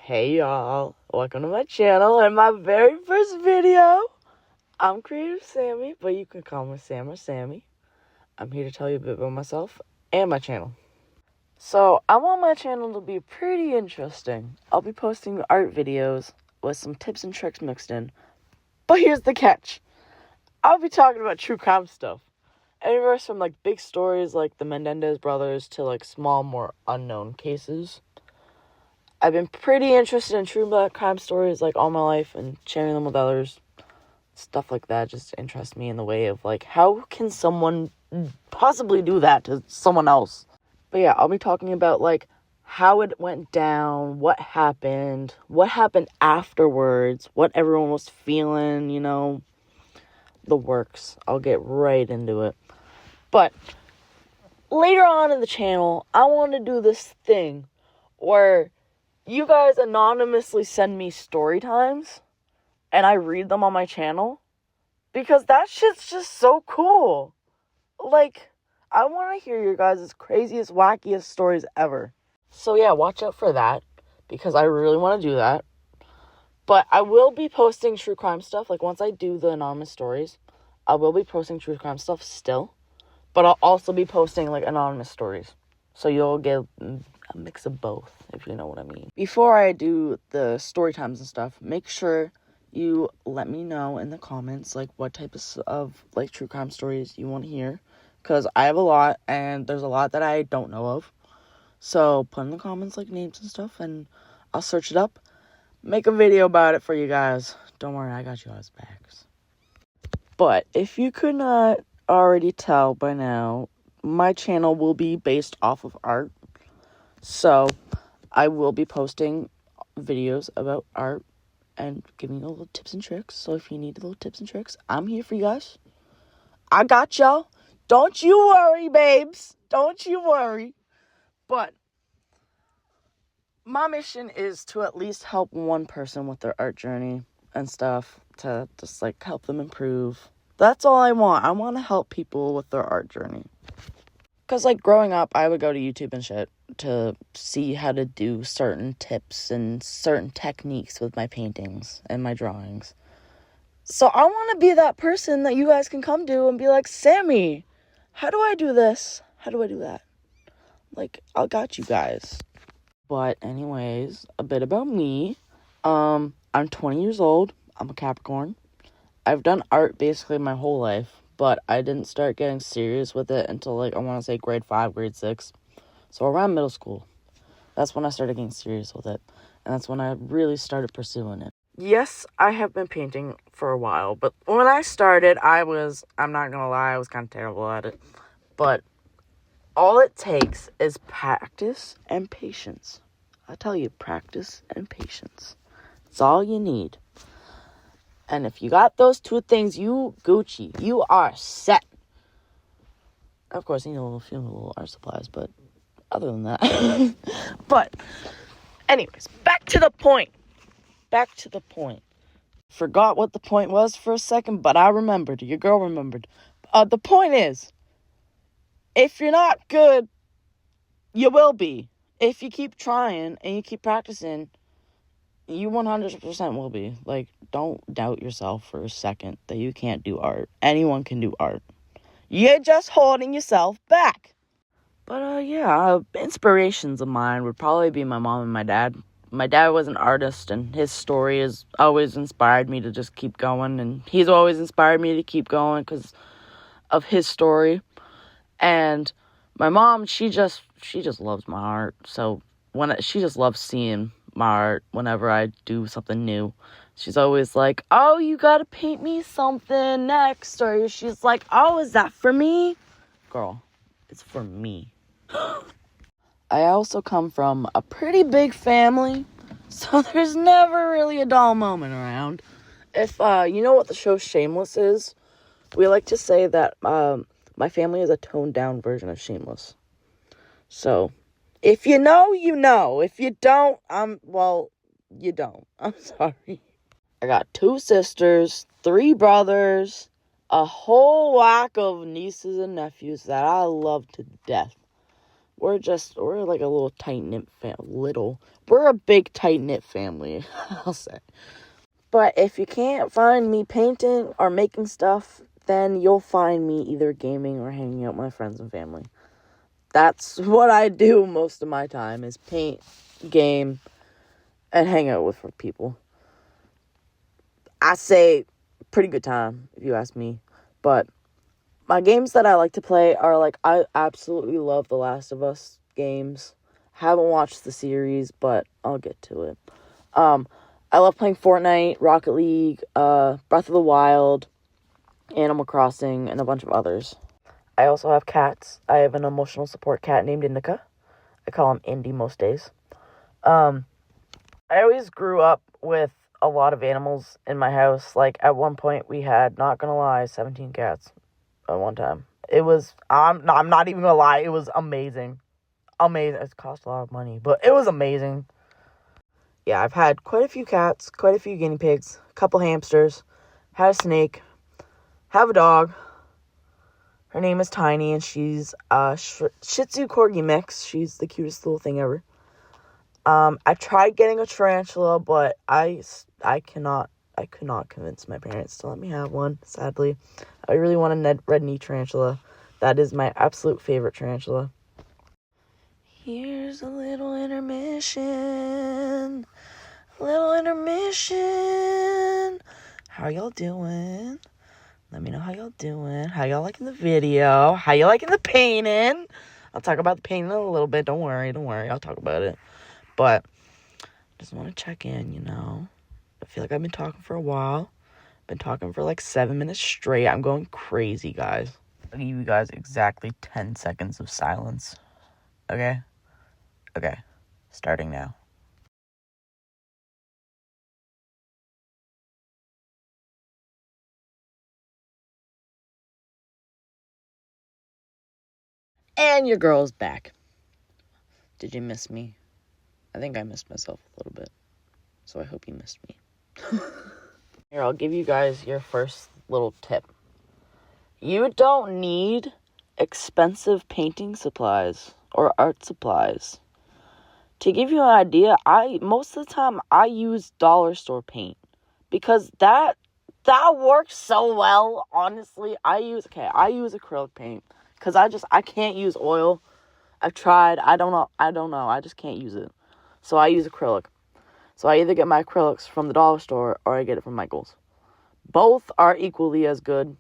Hey y'all, welcome to my channel and my very first video. I'm Creative Sammy, but you can call me Sam or Sammy. I'm here to tell you a bit about myself and my channel. So I want my channel to be pretty interesting. I'll be posting art videos with some tips and tricks mixed in. But here's the catch. I'll be talking about true crime stuff. Anywhere from like big stories like the Menendez brothers to like small, more unknown cases. I've been pretty interested in true crime stories like all my life and sharing them with others. Stuff like that just interests me in the way of like, how can someone possibly do that to someone else? But yeah, I'll be talking about like how it went down, what happened afterwards, what everyone was feeling, the works. I'll get right into it. But later on in the channel, I want to do this thing where you guys anonymously send me story times and I read them on my channel because that shit's just so cool. Like, I want to hear your guys' craziest, wackiest stories ever. So yeah, watch out for that because I really want to do that. But I will be posting true crime stuff. Like, once I do the anonymous stories, I will be posting true crime stuff still. But I'll also be posting, like, anonymous stories. So you'll get a mix of both, if you know what I mean. Before I do the story times and stuff, make sure you let me know in the comments, like, what types of, like, true crime stories you want to hear. Because I have a lot, and there's a lot that I don't know of. So put in the comments, like, names and stuff, and I'll search it up. Make a video about it for you guys. Don't worry, I got you guys' backs. But if you could not already tell by now, my channel will be based off of art. So I will be posting videos about art and giving you little tips and tricks. So if you need little tips and tricks, I'm here for you guys. I got y'all. Don't you worry, babes. Don't you worry. But my mission is to at least help one person with their art journey and stuff, to just like help them improve. That's all I want. I want to help people with their art journey. Because, like, growing up, I would go to YouTube and shit to see how to do certain tips and certain techniques with my paintings and my drawings. So I want to be that person that you guys can come to and be like, Sammy, how do I do this? How do I do that? Like, I got you guys. But anyways, a bit about me. I'm 20 years old. I'm a Capricorn. I've done art basically my whole life, but I didn't start getting serious with it until, like, I want to say grade 5, grade 6. So around middle school. That's when I started getting serious with it. And that's when I really started pursuing it. Yes, I have been painting for a while, but when I started, I'm not going to lie, I was kind of terrible at it. But all it takes is practice and patience. I tell you, practice and patience. It's all you need. And if you got those two things, you Gucci. You are set. Of course, you need a few little art supplies, but other than that. But, anyways, back to the point. Forgot what the point was for a second, but I remembered. Your girl remembered. The point is, if you're not good, you will be. If you keep trying and you keep practicing, you 100% will be. Like, don't doubt yourself for a second that you can't do art. Anyone can do art. You're just holding yourself back. But, yeah, inspirations of mine would probably be my mom and my dad. My dad was an artist, and his story has always inspired me to just keep going. And he's always inspired me to keep going because of his story. And my mom, she just loves my art. So she just loves seeing my art whenever I do something new. She's always like, oh, you gotta paint me something next. Or she's like, oh, is that for me? Girl, it's for me. I also come from a pretty big family, so there's never really a dull moment around. If you know what the show Shameless is, we like to say that my family is a toned-down version of Shameless. So, if you know, you know. If you don't, you don't. I'm sorry. I got 2 sisters, 3 brothers, a whole whack of nieces and nephews that I love to death. we're like a little tight-knit we're a big tight-knit family, I'll say. But if you can't find me painting or making stuff, then you'll find me either gaming or hanging out with my friends and family. That's what I do most of my time, is paint, game, and hang out with people. I say pretty good time, if you ask me. But my games that I like to play are, like, I absolutely love the Last of Us games. Haven't watched the series, but I'll get to it. I love playing Fortnite, Rocket League, Breath of the Wild, Animal Crossing, and a bunch of others. I also have cats. I have an emotional support cat named Indica. I call him Indy most days. I always grew up with a lot of animals in my house. Like, at one point, we had, not gonna lie, 17 cats at one time. It was, I'm not even gonna lie, it was amazing. Amazing. It cost a lot of money, but it was amazing. Yeah, I've had quite a few cats, quite a few guinea pigs, a couple hamsters, had a snake, have a dog. Her name is Tiny, and she's a Shih Tzu Corgi mix. She's the cutest little thing ever. I tried getting a tarantula, but I could not convince my parents to let me have one, sadly. I really want a red knee tarantula. That is my absolute favorite tarantula. Here's a little intermission. How y'all doing? Let me know how y'all doing. How y'all liking the video? How y'all liking the painting? I'll talk about the painting in a little bit. Don't worry. I'll talk about it. But just want to check in, you know. I feel like I've been talking for a while. Been talking for like 7 minutes straight. I'm going crazy, guys. I'll give you guys exactly 10 seconds of silence. Okay? Okay. Starting now. And your girl's back. Did you miss me? I think I missed myself a little bit. So I hope you missed me. Here, I'll give you guys your first little tip. You don't need expensive painting supplies or art supplies. To give you an idea, most of the time I use dollar store paint because that works so well. Honestly, I use acrylic paint because I can't use oil. I've tried. I don't know. I just can't use it. So I use acrylic. So I either get my acrylics from the dollar store or I get it from Michael's. Both are equally as good,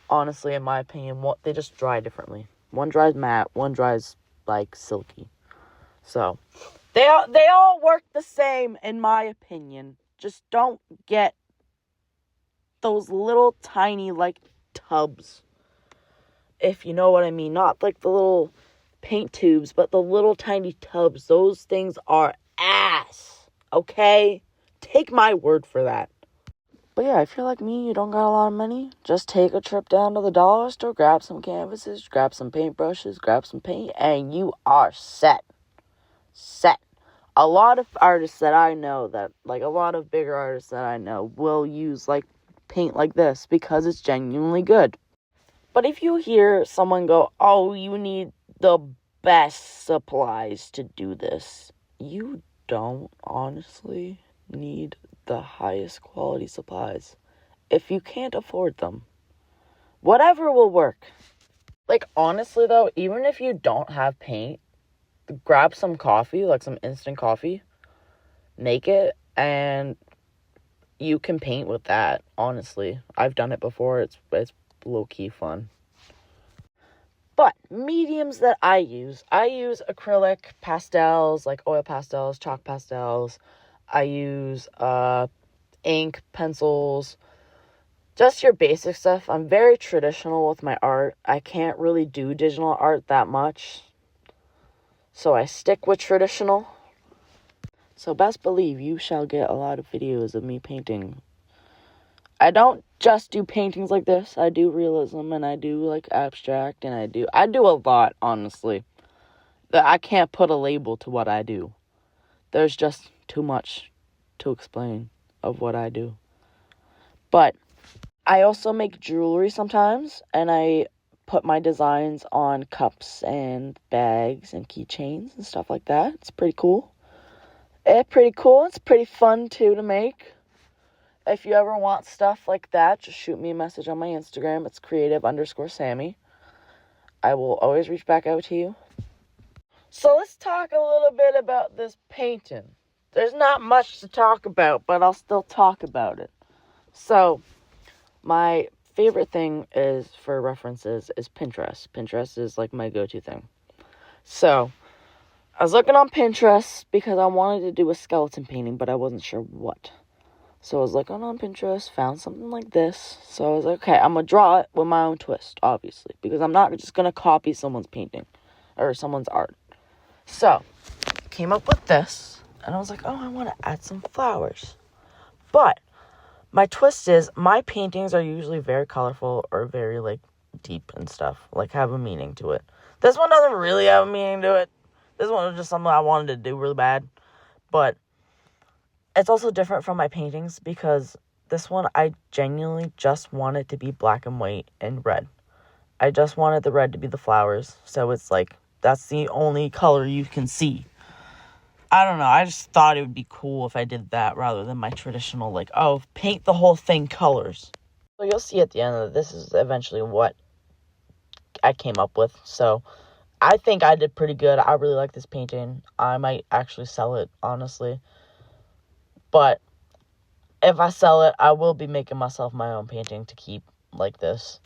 honestly, in my opinion. They just dry differently. One dries matte, one dries like silky. So they all work the same in my opinion. Just don't get those little tiny like tubs. If you know what I mean. Not like the little paint tubes, but the little tiny tubs. Those things are ass. Okay? Take my word for that. But yeah, if you're like me, you don't got a lot of money, just take a trip down to the dollar store, grab some canvases, grab some paintbrushes, grab some paint, and you are set. A lot of artists that I know a lot of bigger artists that I know will use, like, paint like this because it's genuinely good. But if you hear someone go, oh, you need the best supplies to do this, you don't honestly need the highest quality supplies if you can't afford them. Whatever will work. Like, honestly though, even if you don't have paint, grab some coffee, like some instant coffee, make it, and you can paint with that. Honestly, I've done it before. It's low-key fun. But mediums that I use acrylic, pastels, like oil pastels, chalk pastels. I use ink, pencils, just your basic stuff. I'm very traditional with my art. I can't really do digital art that much, so I stick with traditional. So best believe you shall get a lot of videos of me painting. I don't just do paintings like this. I do realism, and I do like abstract, and I do a lot, honestly. I can't put a label to what I do. There's just too much to explain of what I do. But I also make jewelry sometimes, and I put my designs on cups and bags and keychains and stuff like that. It's pretty cool. It's pretty fun, too, to make. If you ever want stuff like that, just shoot me a message on my Instagram. It's creative_Sammy. I will always reach back out to you. So let's talk a little bit about this painting. There's not much to talk about, but I'll still talk about it. So, my favorite thing is, for references, is Pinterest. Pinterest is like my go-to thing. So, I was looking on Pinterest because I wanted to do a skeleton painting, but I wasn't sure what. So I was looking on Pinterest, found something like this. So I was like, okay, I'm going to draw it with my own twist, obviously. Because I'm not just going to copy someone's painting or someone's art. So, I came up with this. And I was like, oh, I want to add some flowers. But, my twist is, my paintings are usually very colorful or very, like, deep and stuff. Like, have a meaning to it. This one doesn't really have a meaning to it. This one was just something I wanted to do really bad. But it's also different from my paintings because this one, I genuinely just want it to be black and white and red. I just wanted the red to be the flowers. So it's like, that's the only color you can see. I don't know. I just thought it would be cool if I did that rather than my traditional, like, oh, paint the whole thing colors. So you'll see at the end of this is eventually what I came up with. So I think I did pretty good. I really like this painting. I might actually sell it, honestly. But if I sell it, I will be making myself my own painting to keep like this.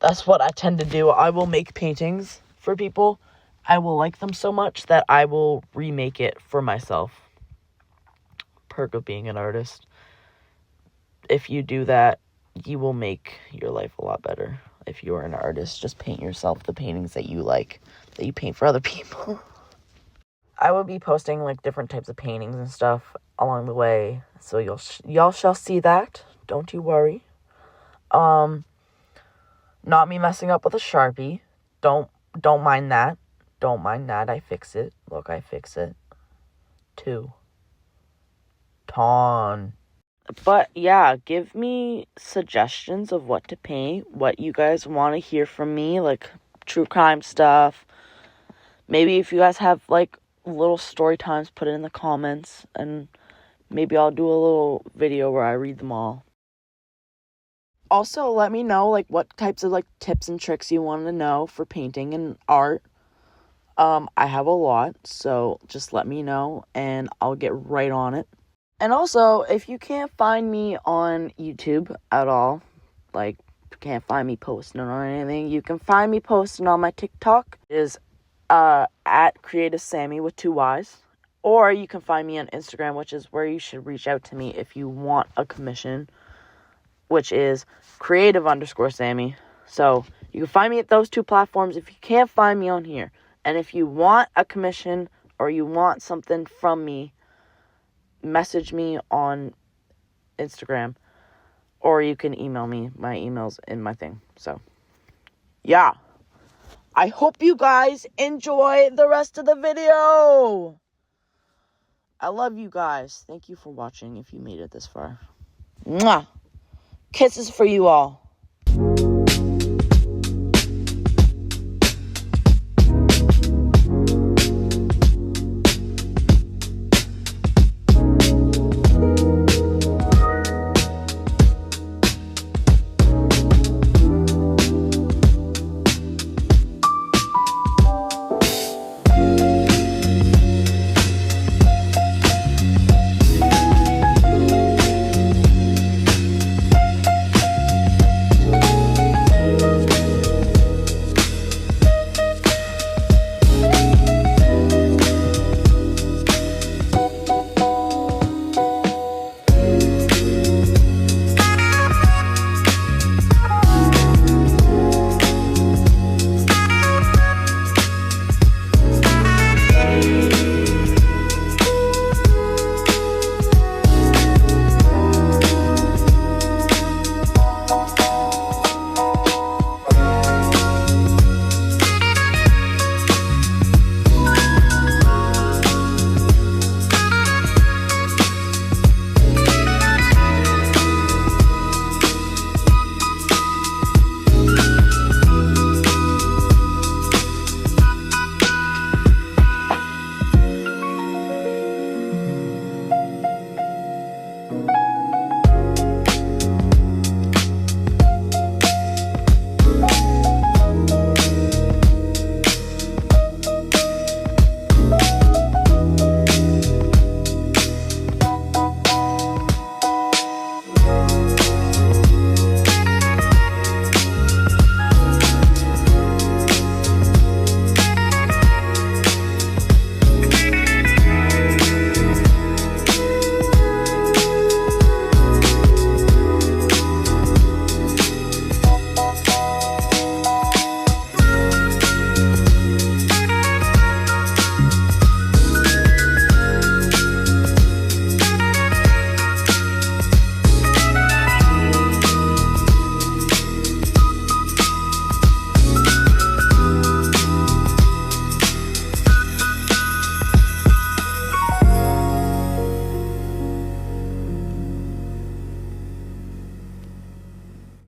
That's what I tend to do. I will make paintings for people. I will like them so much that I will remake it for myself. Perk of being an artist. If you do that, you will make your life a lot better. If you are an artist, just paint yourself the paintings that you like, that you paint for other people. I will be posting like different types of paintings and stuff along the way, so y'all shall see that. Don't you worry. Not me messing up with a Sharpie. Don't mind that. Don't mind that. I fix it. Look, I fix it. 2. Ton. But yeah, give me suggestions of what to paint, what you guys want to hear from me, like true crime stuff. Maybe if you guys have like little story times, put it in the comments, and maybe I'll do a little video where I read them all. Also, let me know like what types of like tips and tricks you want to know for painting and art. I have a lot, so just let me know and I'll get right on it. And also, if you can't find me on YouTube at all, like can't find me posting or anything, you can find me posting on my TikTok. It is at Creative Sammy with 2 Y's. Or you can find me on Instagram, which is where you should reach out to me if you want a commission, which is creative_Sammy. So you can find me at those 2 platforms if you can't find me on here. And if you want a commission or you want something from me, message me on Instagram. Or you can email me. My email's in my thing. So, yeah. I hope you guys enjoy the rest of the video. I love you guys. Thank you for watching if you made it this far. Mwah. Kisses for you all.